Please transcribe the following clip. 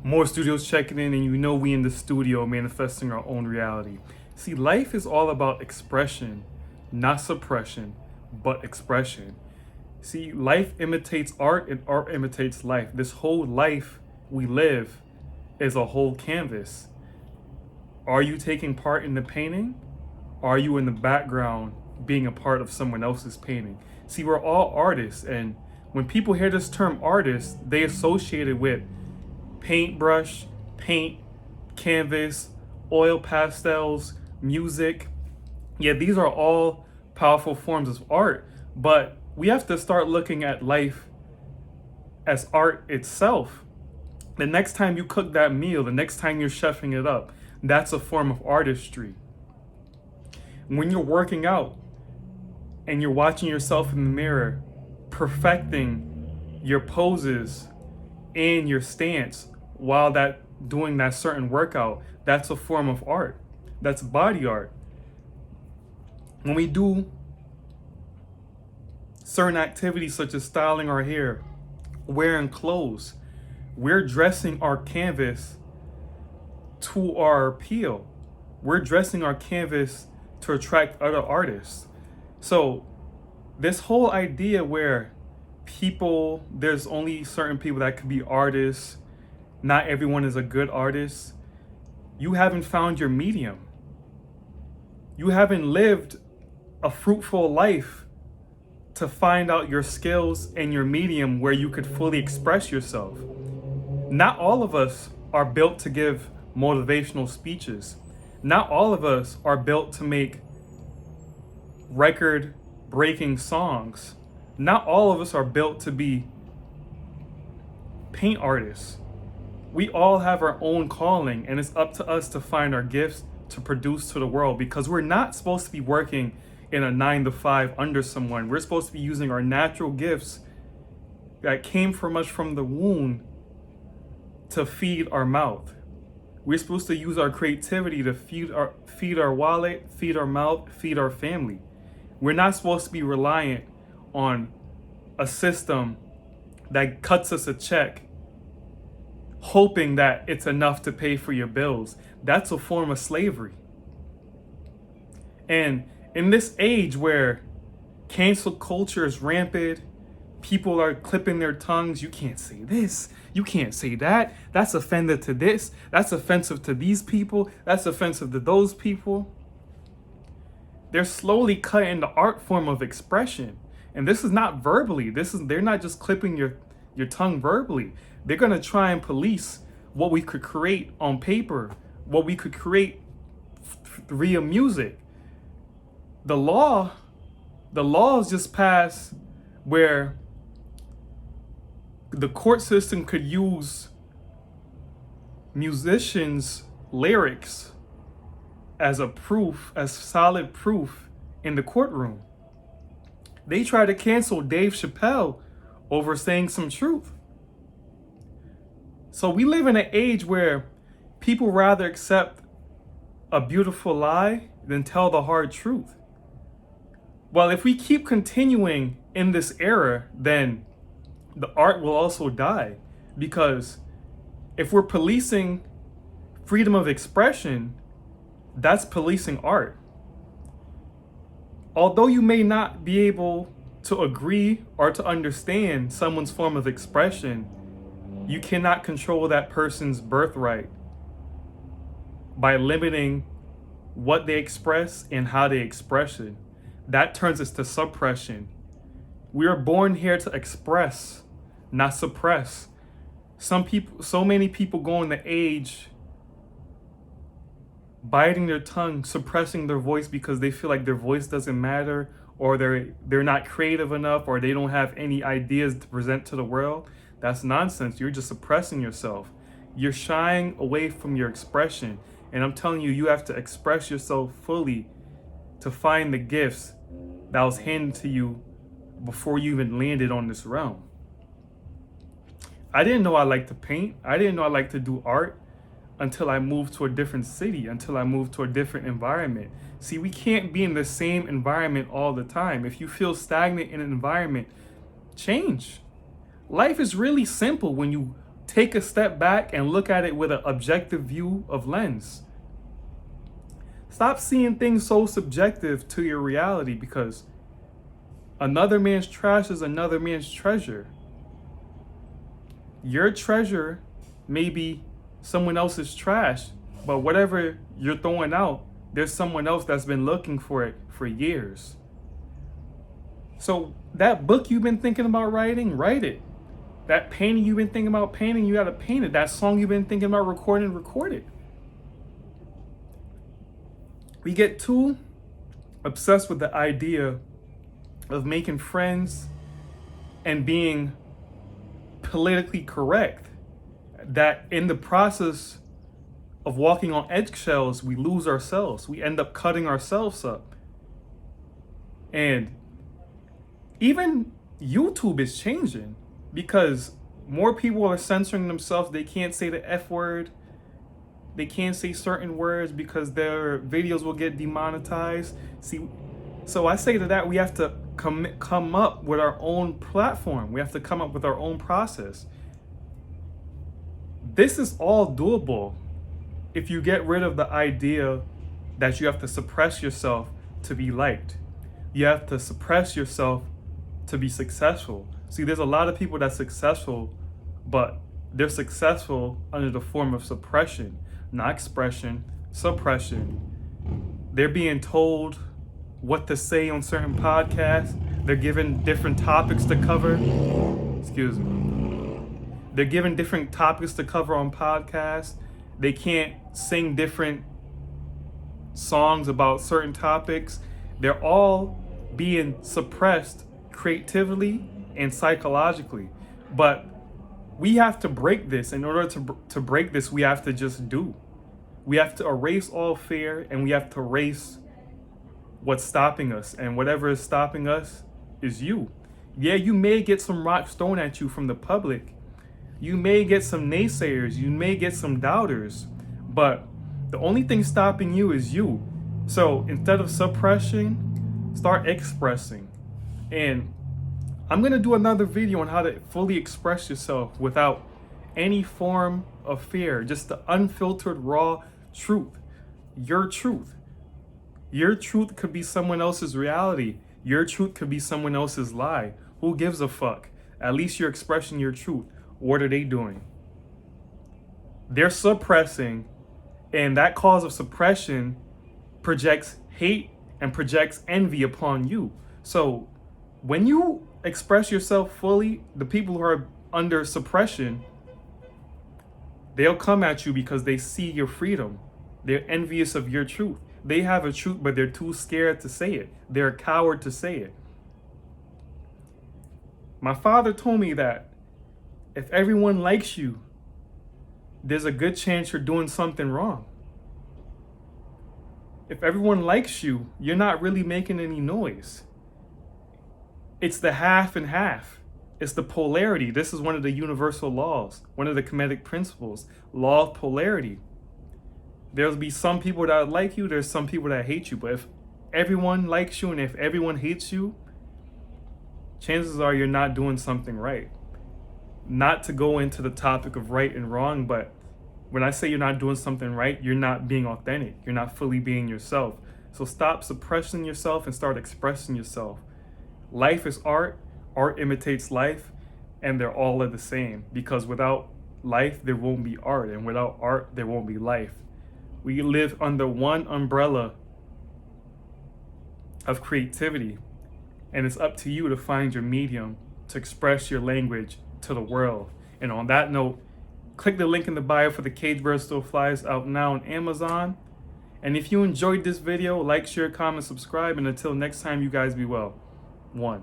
More studios checking in, and you know we in the studio manifesting our own reality. See, life is all about expression, not suppression, but expression. See, life imitates art and art imitates life. This whole life we live is a whole canvas. Are you taking part in the painting? Are you in the background being a part of someone else's painting? See, we're all artists, and when people hear this term artist, they associate it with paintbrush, paint, canvas, oil pastels, music. Yeah, these are all powerful forms of art, but we have to start looking at life as art itself. The next time you cook that meal, the next time you're chefing it up, that's a form of artistry. When you're working out and you're watching yourself in the mirror, perfecting your poses and your stance while doing that certain workout, that's a form of art. That's body art. When we do certain activities such as styling our hair, wearing clothes, we're dressing our canvas to our appeal. We're dressing our canvas to attract other artists. So this whole idea where there's only certain people that could be artists, not everyone is a good artist, you haven't found your medium. You haven't lived a fruitful life to find out your skills and your medium where you could fully express yourself. Not all of us are built to give motivational speeches. Not all of us are built to make record-breaking songs. Not all of us are built to be paint artists. We all have our own calling, and it's up to us to find our gifts to produce to the world, because we're not supposed to be working in a 9 to 5 under someone. We're supposed to be using our natural gifts that came from us from the womb to feed our mouth. We're supposed to use our creativity to feed our wallet, feed our mouth, feed our family. We're not supposed to be reliant on a system that cuts us a check, hoping that it's enough to pay for your bills. That's a form of slavery. And in this age where cancel culture is rampant, people are clipping their tongues. You can't say this. You can't say that. That's offended to this. That's offensive to these people. That's offensive to those people. They're slowly cutting the art form of expression. And this is not verbally. They're not just clipping your tongue verbally. They're going to try and police what we could create on paper, what we could create via music. The laws just passed where the court system could use musicians' lyrics as solid proof in the courtroom. They tried to cancel Dave Chappelle over saying some truth. So we live in an age where people rather accept a beautiful lie than tell the hard truth. Well, if we keep continuing in this era, then the art will also die, because if we're policing freedom of expression, that's policing art. Although you may not be able to agree or to understand someone's form of expression, you cannot control that person's birthright by limiting what they express and how they express it. That turns us to suppression. We are born here to express, not suppress. So many people go in the age biting their tongue, suppressing their voice because they feel like their voice doesn't matter, or they're not creative enough, or they don't have any ideas to present to the world. That's nonsense. You're just suppressing yourself. You're shying away from your expression. And I'm telling you, you have to express yourself fully to find the gifts that was handed to you before you even landed on this realm. I didn't know I liked to paint. I didn't know I liked to do art until I moved to a different city, until I moved to a different environment. See, we can't be in the same environment all the time. If you feel stagnant in an environment, change. Life is really simple when you take a step back and look at it with an objective view of lens. Stop seeing things so subjective to your reality, because another man's trash is another man's treasure. Your treasure may be someone else's trash, but whatever you're throwing out, there's someone else that's been looking for it for years. So that book you've been thinking about writing, write it. That painting you've been thinking about painting, you gotta paint it. That song you've been thinking about recording, record it. We get too obsessed with the idea of making friends and being politically correct, that in the process of walking on eggshells, we lose ourselves. We end up cutting ourselves up. And even YouTube is changing, because more people are censoring themselves. They can't say the F word. They can't say certain words because their videos will get demonetized. See, so I say to that, we have to come up with our own platform. We have to come up with our own process. This is all doable if you get rid of the idea that you have to suppress yourself to be liked. You have to suppress yourself to be successful. See, there's a lot of people that's successful, but they're successful under the form of suppression, not expression, suppression. They're being told what to say on certain podcasts. They're given different topics to cover. Excuse me. They're given different topics to cover on podcasts. They can't sing different songs about certain topics. They're all being suppressed creatively and psychologically. But we have to break this. In order to break this, we have to just do. We have to erase all fear, and we have to erase what's stopping us. And whatever is stopping us is you. Yeah, you may get some rocks thrown at you from the public. You may get some naysayers. You may get some doubters. But the only thing stopping you is you. So instead of suppressing, start expressing. And I'm going to do another video on how to fully express yourself without any form of fear. Just the unfiltered, raw truth. Your truth. Your truth could be someone else's reality. Your truth could be someone else's lie. Who gives a fuck? At least you're expressing your truth. What are they doing? They're suppressing, and that cause of suppression projects hate and projects envy upon you. So when you express yourself fully, the people who are under suppression, they'll come at you because they see your freedom. They're envious of your truth. They have a truth, but they're too scared to say it. They're a coward to say it. My father told me that if everyone likes you, there's a good chance you're doing something wrong. If everyone likes you, you're not really making any noise. It's the half and half. It's the polarity. This is one of the universal laws, one of the Kemetic principles, law of polarity. There'll be some people that like you, there's some people that hate you. But if everyone likes you and if everyone hates you, chances are you're not doing something right. Not to go into the topic of right and wrong, but when I say you're not doing something right, you're not being authentic. You're not fully being yourself. So stop suppressing yourself and start expressing yourself. Life is art. Art imitates life, and they're all the same. Because without life, there won't be art, and without art, there won't be life. We live under one umbrella of creativity, and it's up to you to find your medium to express your language to the world. And on that note, click the link in the bio for the Cage Bird Still Flies, out now on Amazon. And if you enjoyed this video, like, share, comment, subscribe, and until next time, you guys be well. 1.